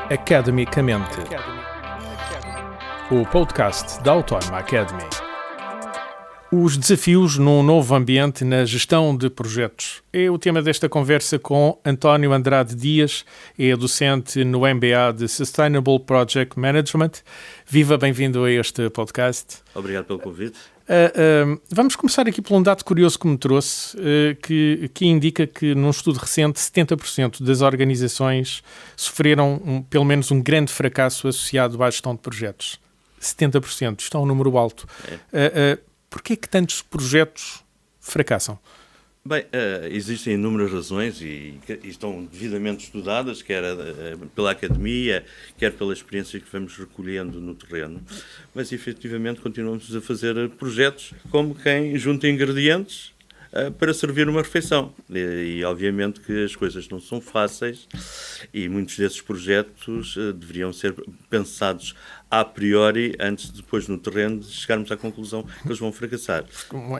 Academicamente, o podcast da Autónoma Academy. Os desafios num novo ambiente na gestão de projetos é o tema desta conversa com António Andrade Dias, é docente no MBA de Sustainable Project Management. Viva, bem-vindo a este podcast. Obrigado pelo convite. Vamos começar aqui por um dado curioso que me trouxe, que indica que num estudo recente 70% das organizações sofreram pelo menos um grande fracasso associado à gestão de projetos. 70%, isto é um número alto. Porquê que tantos projetos fracassam? Bem, existem inúmeras razões e estão devidamente estudadas, quer pela academia, quer pela experiência que vamos recolhendo no terreno, mas efetivamente continuamos a fazer projetos como quem junta ingredientes para servir uma refeição. E obviamente que as coisas não são fáceis e muitos desses projetos deveriam ser pensados a priori, antes de depois no terreno de chegarmos à conclusão que eles vão fracassar.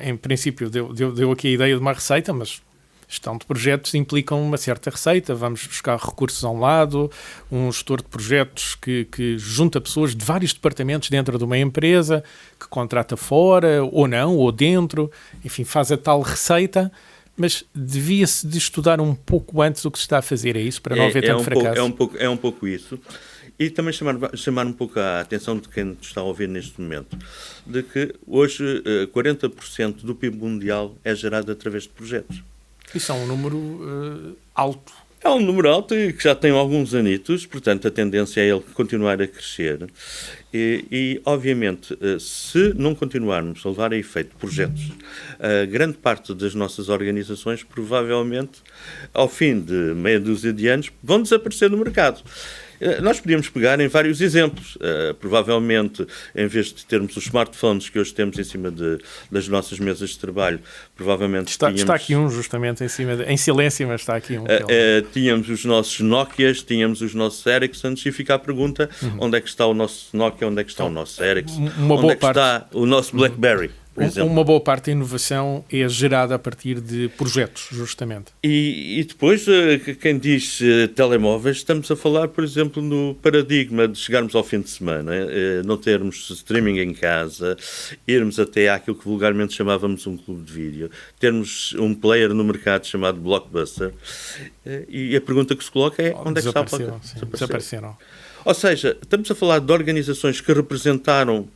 Em princípio deu aqui a ideia de uma receita, mas gestão de projetos implicam uma certa receita. Vamos buscar recursos a um lado, um gestor de projetos que junta pessoas de vários departamentos dentro de uma empresa, que contrata fora, ou não, ou dentro, enfim, faz a tal receita, mas devia-se de estudar um pouco antes o que se está a fazer, é isso? Para não haver tanto fracasso? É um pouco isso. E também chamar um pouco a atenção de quem está a ouvir neste momento, de que hoje 40% do PIB mundial é gerado através de projetos. Isso é um número alto. É um número alto e que já tem alguns anitos, portanto a tendência é ele continuar a crescer. E obviamente, se não continuarmos a levar a efeito projetos, grande parte das nossas organizações provavelmente, ao fim de meia dúzia de anos, vão desaparecer do mercado. Nós podíamos pegar em vários exemplos. Provavelmente, em vez de termos os smartphones que hoje temos em cima das nossas mesas de trabalho, provavelmente está aqui um justamente em cima, em silêncio, mas está aqui um. Tínhamos os nossos Nokias, tínhamos os nossos Ericssons e fica a pergunta, onde é que está o nosso Nokia, onde é que está o nosso Ericsson, onde é que está o nosso BlackBerry? Uma boa parte da inovação é gerada a partir de projetos, justamente. E depois, quem diz telemóveis, estamos a falar, por exemplo, no paradigma de chegarmos ao fim de semana, não termos streaming em casa, irmos até àquilo que vulgarmente chamávamos um clube de vídeo, termos um player no mercado chamado Blockbuster, e a pergunta que se coloca é onde é que está a placa? Desapareceram. Ou seja, estamos a falar de organizações que representaram,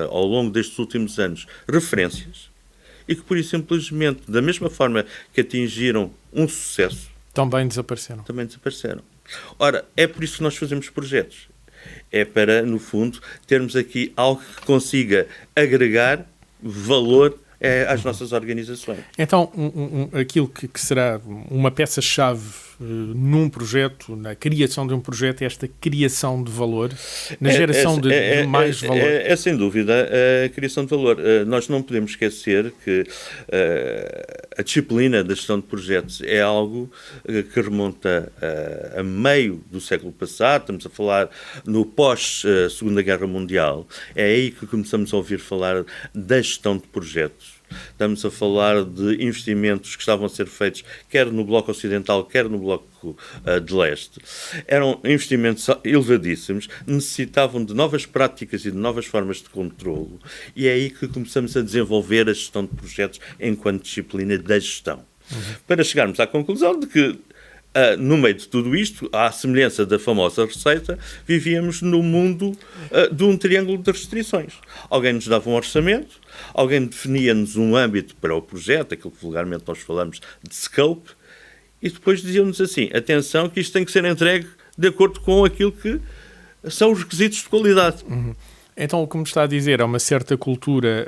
ao longo destes últimos anos, referências e que, pura e simplesmente, da mesma forma que atingiram um sucesso, também desapareceram. Ora, é por isso que nós fazemos projetos. É para, no fundo, termos aqui algo que consiga agregar valor às nossas organizações. Então, aquilo que será uma peça-chave num projeto, na criação de um projeto, é esta criação de valor, na geração de mais valor. É sem dúvida a criação de valor. Nós não podemos esquecer que a disciplina da gestão de projetos é algo que remonta a meio do século passado, estamos a falar no pós-Segunda Guerra Mundial, é aí que começamos a ouvir falar da gestão de projetos. Estamos a falar de investimentos que estavam a ser feitos quer no Bloco Ocidental, quer no Bloco de Leste. Eram investimentos elevadíssimos, necessitavam de novas práticas e de novas formas de controlo, e é aí que começamos a desenvolver a gestão de projetos enquanto disciplina da gestão. Para chegarmos à conclusão de que, no meio de tudo isto, à semelhança da famosa receita, vivíamos no mundo de um triângulo de restrições. Alguém nos dava um orçamento, alguém definia-nos um âmbito para o projeto, aquilo que vulgarmente nós falamos de scope, e depois diziam-nos assim, atenção que isto tem que ser entregue de acordo com aquilo que são os requisitos de qualidade. Então, o que me está a dizer é uma certa cultura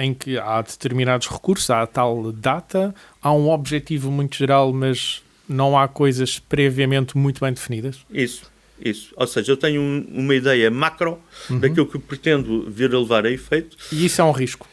em que há determinados recursos, há a tal data, há um objetivo muito geral, mas não há coisas previamente muito bem definidas? Isso. Ou seja, eu tenho uma ideia macro daquilo que pretendo vir a levar a efeito. E isso é um risco?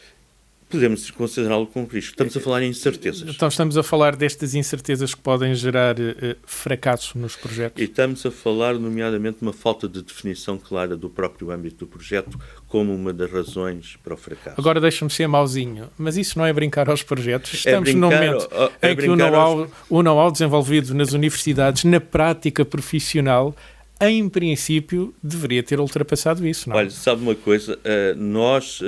Podemos considerá-lo como risco. Estamos a falar em incertezas. Então estamos a falar destas incertezas que podem gerar fracasso nos projetos. E estamos a falar, nomeadamente, de uma falta de definição clara do próprio âmbito do projeto como uma das razões para o fracasso. Agora deixa-me ser mauzinho, mas isso não é brincar aos projetos. Estamos num momento em que o know-how desenvolvido nas universidades, na prática profissional, em princípio, deveria ter ultrapassado isso, não é? Olha, sabe uma coisa? Nós...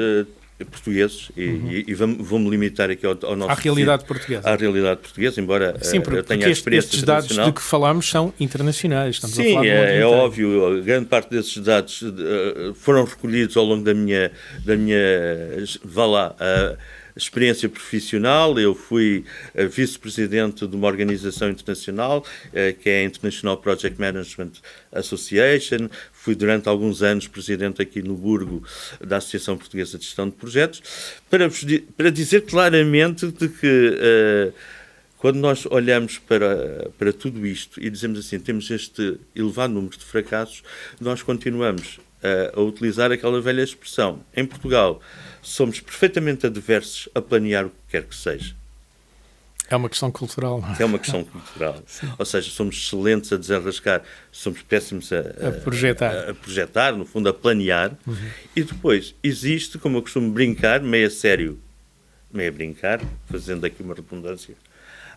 portugueses, e vou-me limitar aqui ao nosso... À realidade portuguesa. À realidade portuguesa, embora eu tenha a experiência estes dados de que falamos são internacionais. Estamos a falar é óbvio, grande parte desses dados foram recolhidos ao longo da minha vá lá, experiência profissional. Eu fui vice-presidente de uma organização internacional, que é a International Project Management Association. Fui durante alguns anos presidente aqui no Burgo da Associação Portuguesa de Gestão de Projetos, para dizer claramente de que quando nós olhamos para tudo isto e dizemos assim, temos este elevado número de fracassos, nós continuamos a utilizar aquela velha expressão. Em Portugal, somos perfeitamente adversos a planear o que quer que seja. É uma questão cultural. Não é? É uma questão cultural. Ou seja, somos excelentes a desenrascar, somos péssimos a projetar, no fundo, a planear. E depois existe, como eu costumo brincar, meio a sério, meio a brincar, fazendo aqui uma redundância,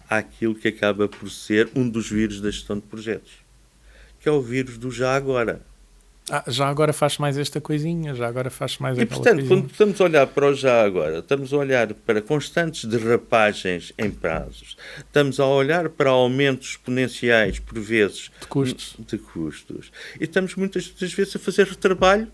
há aquilo que acaba por ser um dos vírus da gestão de projetos, que é o vírus do já agora. Já agora faz mais esta coisinha, já agora faz mais aquela portanto, coisinha. quando estamos a olhar para o já agora, estamos a olhar para constantes derrapagens em prazos, estamos a olhar para aumentos exponenciais, por vezes, de custos. E estamos muitas das vezes a fazer retrabalho,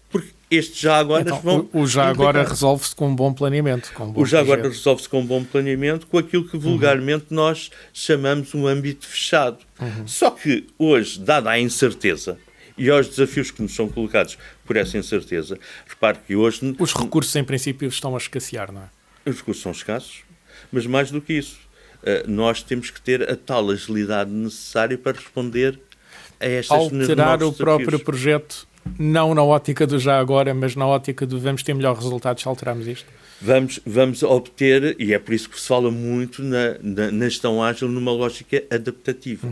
porque estes já agora vão... O já agora resolve-se com um bom planeamento. Agora resolve-se com um bom planeamento, com aquilo que vulgarmente nós chamamos um âmbito fechado. Só que hoje, dada a incerteza e aos desafios que nos são colocados por essa incerteza, repare que hoje... Os recursos, em princípio, estão a escassear, não é? Os recursos são escassos, mas mais do que isso, nós temos que ter a tal agilidade necessária para responder a estas novos desafios. Alterar o próprio projeto, não na ótica do já agora, mas na ótica do vamos ter melhores resultados se alterarmos isto? Vamos obter, e é por isso que se fala muito na gestão ágil, numa lógica adaptativa.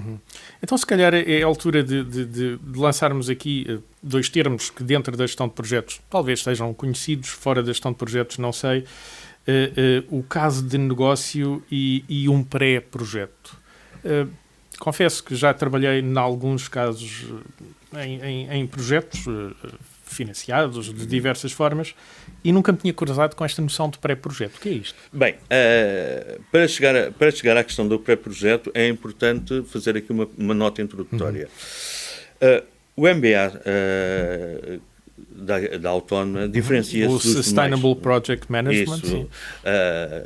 Então, se calhar, é a altura de lançarmos aqui dois termos que dentro da gestão de projetos talvez sejam conhecidos, fora da gestão de projetos, não sei, o caso de negócio e um pré-projeto. Confesso que já trabalhei em alguns casos em projetos financiados de diversas formas e nunca me tinha cruzado com esta noção de pré-projeto. O que é isto? Bem, para chegar à questão do pré-projeto é importante fazer aqui uma nota introdutória. O MBA da Autónoma diferencia-se dos demais. O Sustainable Project Management. Isso,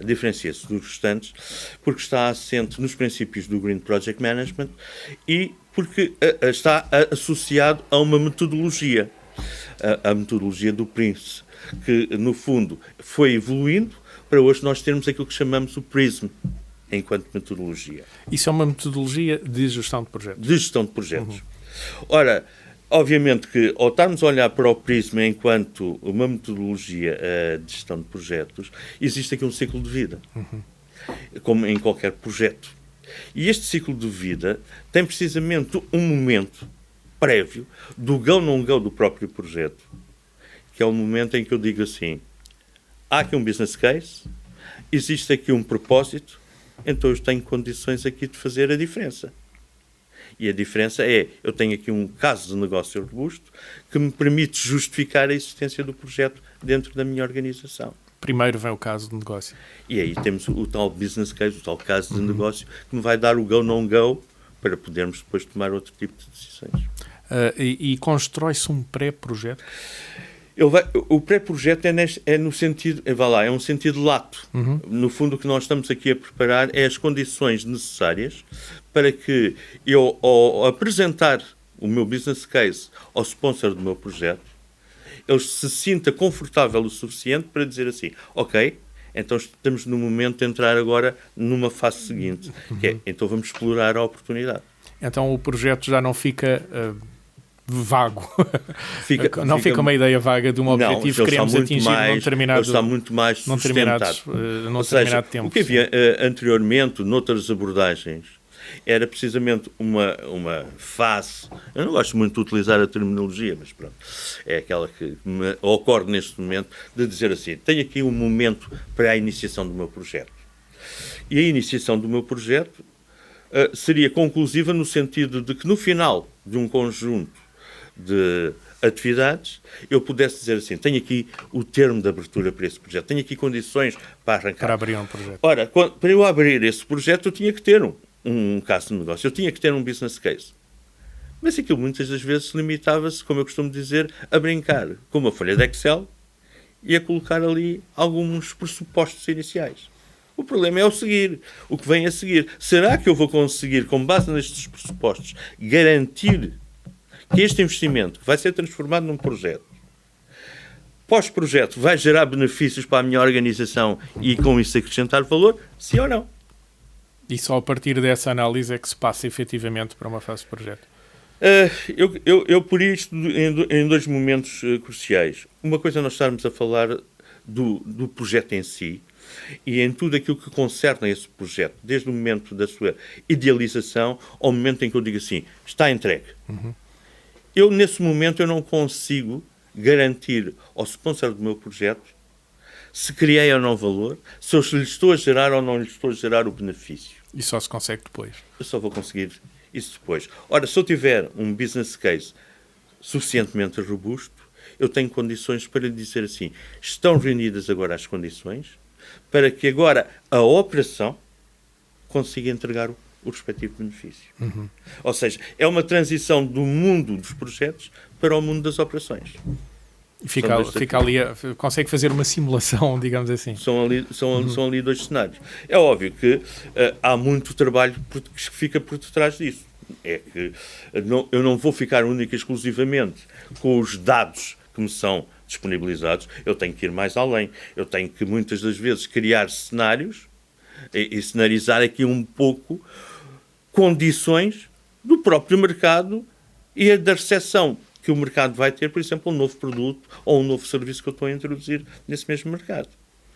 diferencia-se dos restantes porque está assente nos princípios do Green Project Management e porque está associado a uma metodologia, a metodologia do Prince, que no fundo foi evoluindo para hoje nós termos aquilo que chamamos o PRISM enquanto metodologia. Isso é uma metodologia de gestão de projetos. De gestão de projetos. Ora, obviamente que ao estarmos a olhar para o PRISM enquanto uma metodologia de gestão de projetos, existe aqui um ciclo de vida, como em qualquer projeto. E este ciclo de vida tem precisamente um momento prévio do go não go do próprio projeto, que é o momento em que eu digo assim, há aqui um business case, existe aqui um propósito, então eu tenho condições aqui de fazer a diferença. E a diferença é, eu tenho aqui um caso de negócio robusto que me permite justificar a existência do projeto dentro da minha organização. Primeiro vem o caso de negócio. E aí temos o tal business case, o tal caso de negócio, que me vai dar o go, não go, para podermos depois tomar outro tipo de decisões. E constrói-se um pré-projeto? O pré-projeto é no sentido, é um sentido lato. No fundo, o que nós estamos aqui a preparar é as condições necessárias para que eu, ao apresentar o meu business case ao sponsor do meu projeto, ele se sinta confortável o suficiente para dizer assim, ok, então estamos no momento de entrar agora numa fase seguinte, que é, então vamos explorar a oportunidade. Então o projeto já não fica vago. Não fica uma ideia vaga de um objetivo que queremos atingir num determinado, está muito mais sustentado. num determinado tempo. O que havia anteriormente, noutras abordagens, era precisamente uma fase, eu não gosto muito de utilizar a terminologia, mas pronto, é aquela que me ocorre neste momento, de dizer assim, tenho aqui um momento para a iniciação do meu projeto. E a iniciação do meu projeto seria conclusiva no sentido de que no final de um conjunto de atividades, eu pudesse dizer assim, tenho aqui o termo de abertura para esse projeto, tenho aqui condições para arrancar. Para abrir um projeto. Ora, para eu abrir esse projeto, eu tinha que ter um caso de negócio, eu tinha que ter um business case. Mas aquilo muitas das vezes limitava-se, como eu costumo dizer, a brincar com uma folha de Excel e a colocar ali alguns pressupostos iniciais. O problema é o seguir, o que vem a seguir. Será que eu vou conseguir, com base nestes pressupostos, garantir que este investimento vai ser transformado num projeto, pós-projeto, vai gerar benefícios para a minha organização e com isso acrescentar valor? Sim ou não? E só a partir dessa análise é que se passa efetivamente para uma fase de projeto. Eu por isto, em dois momentos cruciais. Uma coisa é nós estarmos a falar do projeto em si e em tudo aquilo que concerne a esse projeto, desde o momento da sua idealização ao momento em que eu digo assim, está entregue. Uhum. Eu, nesse momento, eu não consigo garantir ao sponsor do meu projeto se criei ou não valor, se eu lhe estou a gerar ou não lhe estou a gerar o benefício. E só se consegue depois. Eu só vou conseguir isso depois. Ora, se eu tiver um business case suficientemente robusto, eu tenho condições para lhe dizer assim, estão reunidas agora as condições para que agora a operação consiga entregar o respectivo benefício. Uhum. Ou seja, é uma transição do mundo dos projetos para o mundo das operações. E fica ali, consegue fazer uma simulação, digamos assim. São ali dois cenários. É óbvio que há muito trabalho que fica por detrás disso. É que eu não vou ficar única e exclusivamente com os dados que me são disponibilizados, eu tenho que ir mais além. Eu tenho que, muitas das vezes, criar cenários e cenarizar aqui um pouco condições do próprio mercado e da recepção que o mercado vai ter, por exemplo, um novo produto ou um novo serviço que eu estou a introduzir nesse mesmo mercado.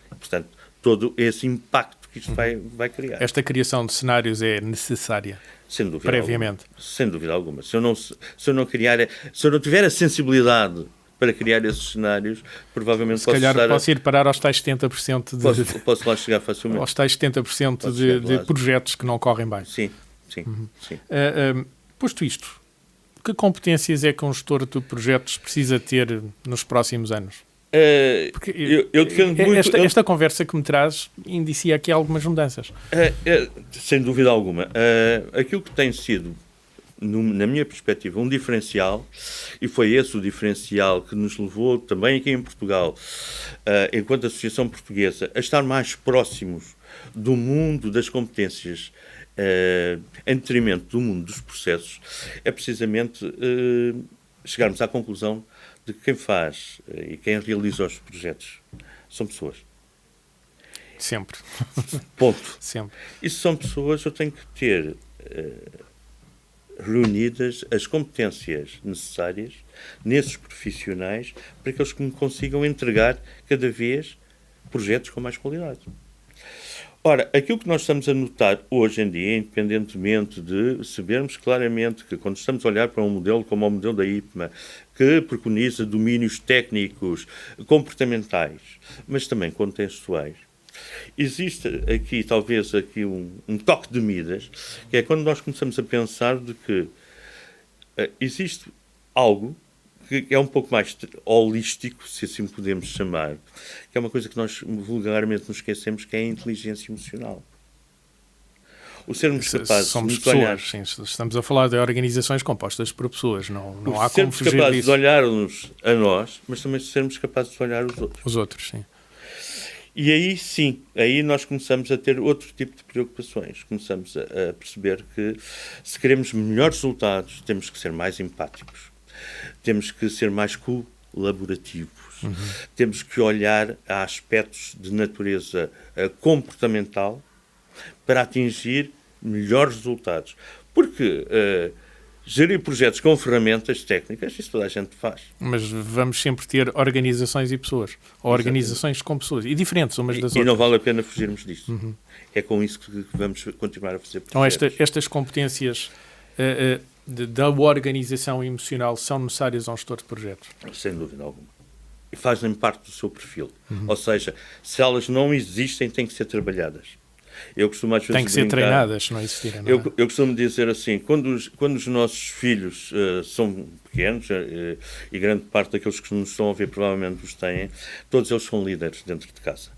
Portanto, todo esse impacto que isto vai criar. Esta criação de cenários é necessária, sem dúvida previamente. Alguma. Sem dúvida alguma. Se eu não tiver a sensibilidade para criar esses cenários, provavelmente posso ir parar aos tais 70% de... Posso lá chegar facilmente. Aos tais 70% de projetos que não correm bem. Sim. Posto isto, que competências é que um gestor de projetos precisa ter nos próximos anos? Eu defendo muito... Esta conversa que me traz indicia aqui algumas mudanças. Sem dúvida alguma. Aquilo que tem sido, na minha perspectiva, um diferencial, e foi esse o diferencial que nos levou também aqui em Portugal, enquanto Associação Portuguesa, a estar mais próximos do mundo das competências em detrimento do mundo dos processos, é precisamente chegarmos à conclusão de que quem faz e quem realiza os projetos são pessoas. Sempre. Ponto. Sempre. E se são pessoas, eu tenho que ter reunidas as competências necessárias nesses profissionais para que eles me consigam entregar cada vez projetos com mais qualidade. Ora, aquilo que nós estamos a notar hoje em dia, independentemente de sabermos claramente que quando estamos a olhar para um modelo como o modelo da IPMA, que preconiza domínios técnicos, comportamentais, mas também contextuais, existe aqui, talvez, um toque de Midas, que é quando nós começamos a pensar de que existe algo que é um pouco mais holístico, se assim podemos chamar, que é uma coisa que nós vulgarmente nos esquecemos, que é a inteligência emocional. O sermos capazes Somos de pessoas, olhar... sim, estamos a falar de organizações compostas por pessoas, não há como sermos fugir capazes disso. de olhar-nos a nós, mas também sermos capazes de olhar os outros. Os outros, sim. E aí sim, aí nós começamos a ter outro tipo de preocupações. Começamos a perceber que se queremos melhores resultados, temos que ser mais empáticos. Temos que ser mais colaborativos. Uhum. Temos que olhar a aspectos de natureza comportamental para atingir melhores resultados. Porque Gerir projetos com ferramentas técnicas, isso toda a gente faz. Mas vamos sempre ter organizações e pessoas. Ou organizações com pessoas. E diferentes umas das outras. E não vale a pena fugirmos disto. É com isso que vamos continuar a fazer projetos. Então estas competências da organização emocional são necessárias a um gestor de projetos? Sem dúvida alguma. E fazem parte do seu perfil. Ou seja, se elas não existem, têm que ser trabalhadas. Eu costumo às vezes Tem que ser treinadas, se não existirem. Não é? Eu costumo dizer assim, quando os nossos filhos são pequenos, e grande parte daqueles que nos estão a ouvir provavelmente os têm, todos eles são líderes dentro de casa.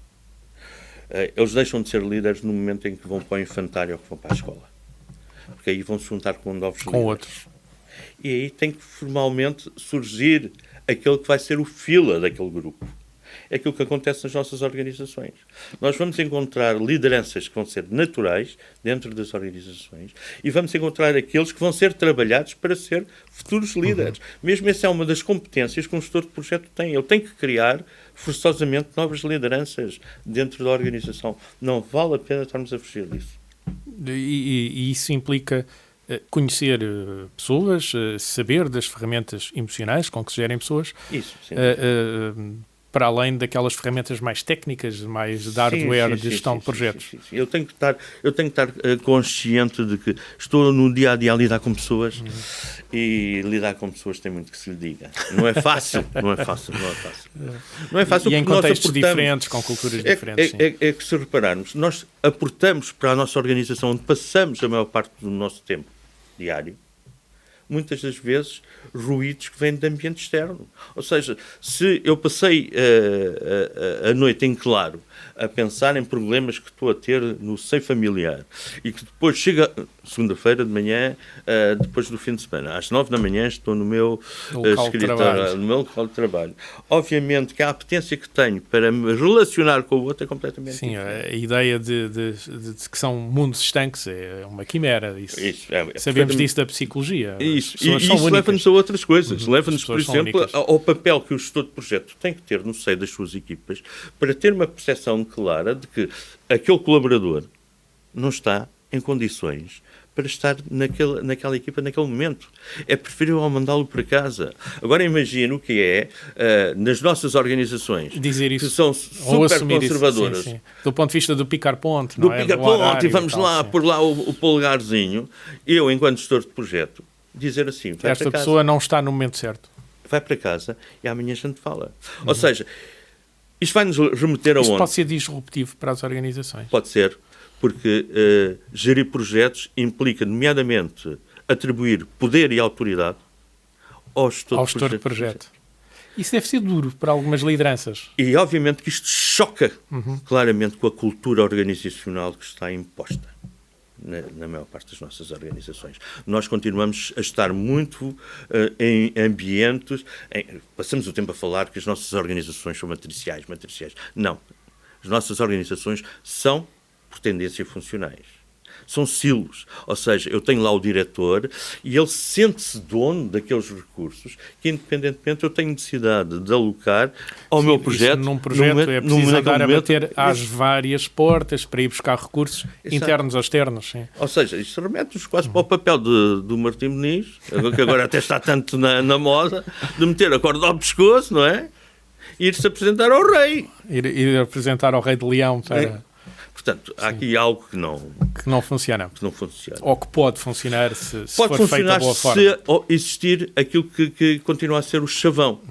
Eles deixam de ser líderes no momento em que vão para o infantário ou que vão para a escola. Porque aí vão se juntar com novos líderes. Outros. E aí tem que formalmente surgir aquele que vai ser o fila daquele grupo. É aquilo que acontece nas nossas organizações. Nós vamos encontrar lideranças que vão ser naturais dentro das organizações e vamos encontrar aqueles que vão ser trabalhados para ser futuros líderes. Mesmo essa é uma das competências que um gestor de projeto tem. Ele tem que criar forçosamente novas lideranças dentro da organização. Não vale a pena estarmos a fugir disso. E isso implica conhecer pessoas, saber das ferramentas emocionais com que se gerem pessoas. Isso, sim. Para além daquelas ferramentas mais técnicas, mais de hardware, de gestão de projetos. Sim. Eu tenho que estar consciente de que estou no dia a dia a lidar com pessoas e lidar com pessoas tem muito que se lhe diga. Não é fácil, não é fácil. Não é fácil E em porque contextos diferentes, com culturas diferentes. É que se repararmos, nós aportamos para a nossa organização, onde passamos a maior parte do nosso tempo diário, muitas das vezes, ruídos que vêm de ambiente externo. Ou seja, se eu passei a noite em claro a pensar em problemas que estou a ter no seio familiar e que depois chega segunda-feira de manhã, depois do fim de semana, às 9 da manhã estou no meu escritório, no meu local de trabalho. Obviamente que a apetência que tenho para me relacionar com o outro é completamente diferente. A ideia de que são mundos estanques é uma quimera. Sabemos disso da psicologia. Isso leva-nos a outras coisas. Leva-nos, por exemplo, ao papel que o gestor de projeto tem que ter no seio das suas equipas para ter uma percepção clara de que aquele colaborador não está em condições para estar naquela equipa naquele momento. É preferível mandá-lo para casa. Agora imagina o que é nas nossas organizações dizer isso, que são super conservadoras. Sim. Do ponto de vista do picar-ponte. E vamos lá pôr lá o polegarzinho. Eu, enquanto gestor de projeto, dizer assim, esta pessoa não está no momento certo. Vai para casa e amanhã a gente fala. Ou seja, isto vai-nos remeter aonde? Isto pode ser disruptivo para as organizações. Pode ser, porque gerir projetos implica, nomeadamente, atribuir poder e autoridade ao gestor de projeto. Isso deve ser duro para algumas lideranças. E, obviamente, que isto choca claramente com a cultura organizacional que está imposta na maior parte das nossas organizações. Nós continuamos a estar muito em ambientes... Passamos o tempo a falar que as nossas organizações são matriciais. Não. As nossas organizações são, por tendência, funcionais. São silos. Ou seja, eu tenho lá o diretor e ele sente-se dono daqueles recursos que, independentemente, eu tenho necessidade de alocar ao meu projeto. Num projeto é preciso andar a bater às várias portas para ir buscar recursos internos ou externos. Sim. Ou seja, isto remete-nos quase para o papel do Martim Muniz, que agora até está tanto na moda, de meter a corda ao pescoço, não é? E ir-se apresentar ao rei. Ir apresentar ao rei de Leão para... Portanto, há aqui algo que não funciona. Ou que pode funcionar se for feito da boa forma. Se existir aquilo que continua a ser o chavão,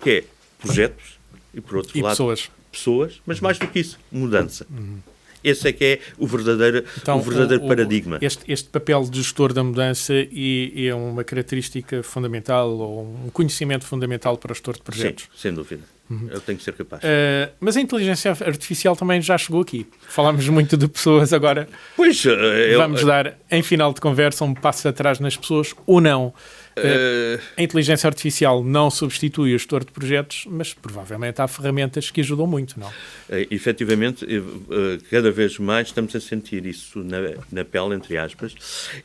que é projetos e, por outro lado, pessoas, mas mais do que isso, mudança. Esse é que é o verdadeiro paradigma. Este papel de gestor da mudança é uma característica fundamental, ou um conhecimento fundamental para o gestor de projetos. Sim, sem dúvida. Eu tenho que ser capaz. Mas a inteligência artificial também já chegou aqui. Falámos muito de pessoas agora. Pois, vamos dar, em final de conversa, um passo atrás nas pessoas ou não. A inteligência artificial não substitui o gestor de projetos, mas provavelmente há ferramentas que ajudam muito, não? Efetivamente, cada vez mais estamos a sentir isso na pele, entre aspas.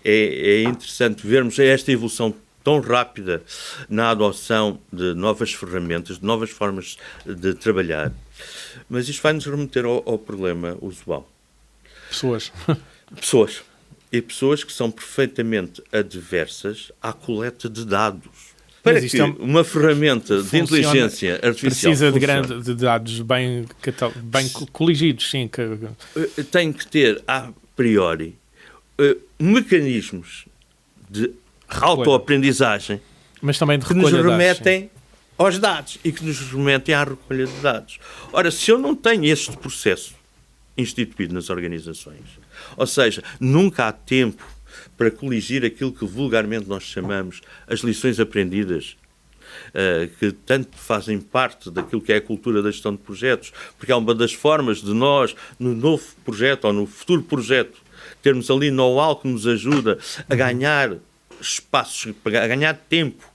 É interessante vermos esta evolução tão rápida na adoção de novas ferramentas, de novas formas de trabalhar, mas isto vai-nos remeter ao problema usual. Pessoas. e pessoas que são perfeitamente adversas à coleta de dados. Para que uma ferramenta de inteligência artificial precisa de dados bem coligidos, sim. Tem que ter, a priori, mecanismos de autoaprendizagem, mas também de que nos remetem aos dados e que nos remetem à recolha de dados. Ora, se eu não tenho este processo instituído nas organizações, ou seja, nunca há tempo para coligir aquilo que vulgarmente nós chamamos as lições aprendidas, que tanto fazem parte daquilo que é a cultura da gestão de projetos, porque é uma das formas de nós, no novo projeto ou no futuro projeto, termos ali know-how que nos ajuda a ganhar espaços, a ganhar tempo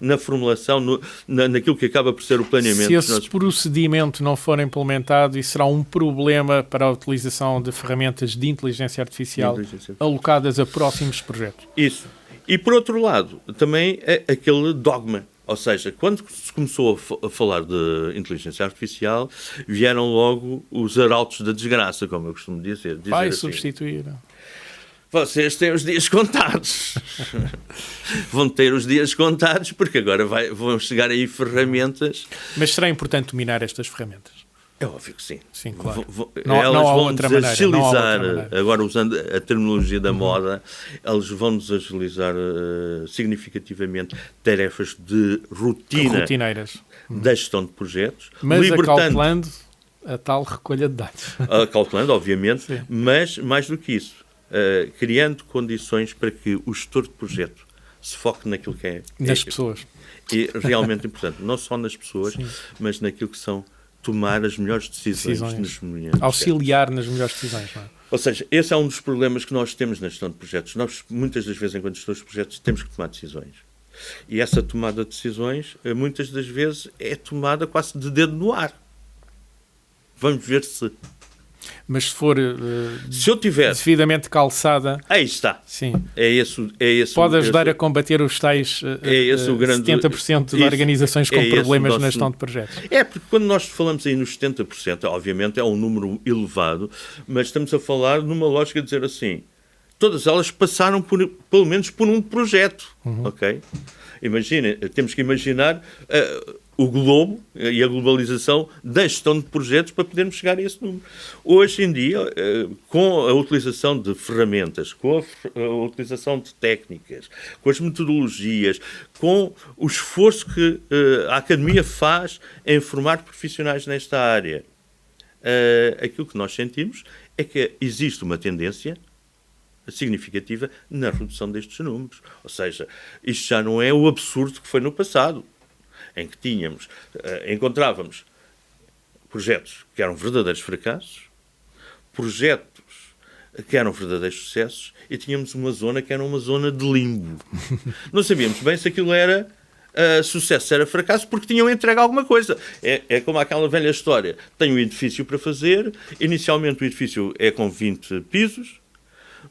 na formulação, naquilo que acaba por ser o planeamento. Se esse procedimento não for implementado, isso será um problema para a utilização de ferramentas de inteligência artificial alocadas a próximos projetos. Isso. E, por outro lado, também é aquele dogma. Ou seja, quando se começou a falar de inteligência artificial, vieram logo os arautos da desgraça, como eu costumo dizer. Vai substituir. Vocês têm os dias contados. Vão ter os dias contados, porque agora vão chegar aí ferramentas. Mas será importante dominar estas ferramentas? É óbvio que sim. Sim, claro. Elas vão-nos agilizar, agora usando a terminologia da moda, eles vão-nos agilizar significativamente tarefas de rotineiras da gestão de projetos. Mas acautelando a tal recolha de dados. Acautelando, obviamente, sim. Mas mais do que isso. Criando condições para que o gestor de projeto se foque naquilo que é... Nas pessoas. E realmente importante. Não só nas pessoas, sim, mas naquilo que são tomar as melhores decisões. Nos momentos auxiliar nas melhores decisões. Não é? Ou seja, esse é um dos problemas que nós temos na gestão de projetos. Nós, muitas das vezes, enquanto gestores de projetos, temos que tomar decisões. E essa tomada de decisões, muitas das vezes, é tomada quase de dedo no ar. Vamos ver se... Mas se for se eu tiver devidamente calçada... Aí está. Sim. É esse pode ajudar a combater os tais 70% de organizações com problemas na gestão de projetos. É, porque quando nós falamos aí nos 70%, obviamente é um número elevado, mas estamos a falar numa lógica de dizer assim, todas elas passaram pelo menos por um projeto. Ok? Imaginem, temos que imaginar... o globo e a globalização da gestão de projetos para podermos chegar a esse número. Hoje em dia, com a utilização de ferramentas, com a utilização de técnicas, com as metodologias, com o esforço que a Academia faz em formar profissionais nesta área, aquilo que nós sentimos é que existe uma tendência significativa na redução destes números. Ou seja, isto já não é o absurdo que foi no passado, em que encontrávamos projetos que eram verdadeiros fracassos, projetos que eram verdadeiros sucessos e tínhamos uma zona que era uma zona de limbo. Não sabíamos bem se aquilo era sucesso, se era fracasso, porque tinham entregue alguma coisa. É como aquela velha história. Tem um edifício para fazer, inicialmente o edifício é com 20 pisos,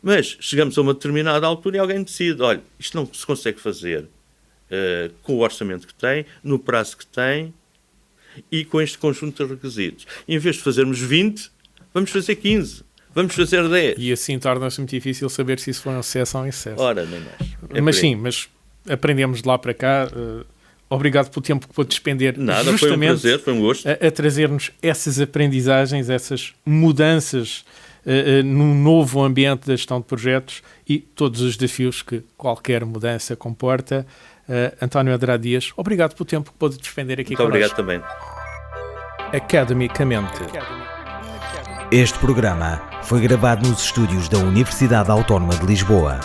mas chegamos a uma determinada altura e alguém decide, olha, isto não se consegue fazer com o orçamento que tem, no prazo que tem e com este conjunto de requisitos. E, em vez de fazermos 20, vamos fazer 15, vamos fazer 10. E assim torna-se muito difícil saber se isso foi um sucesso ou um excesso. Ora, nem mais. Mas sim, mas aprendemos de lá para cá. Obrigado pelo tempo que pôde despender. Nada, foi um prazer, foi um gosto. A trazer-nos essas aprendizagens, essas mudanças num novo ambiente da gestão de projetos e todos os desafios que qualquer mudança comporta. António Andrade Dias, obrigado pelo tempo que pôde despender aqui connosco. Muito obrigado também. Academicamente. Este programa foi gravado nos estúdios da Universidade Autónoma de Lisboa.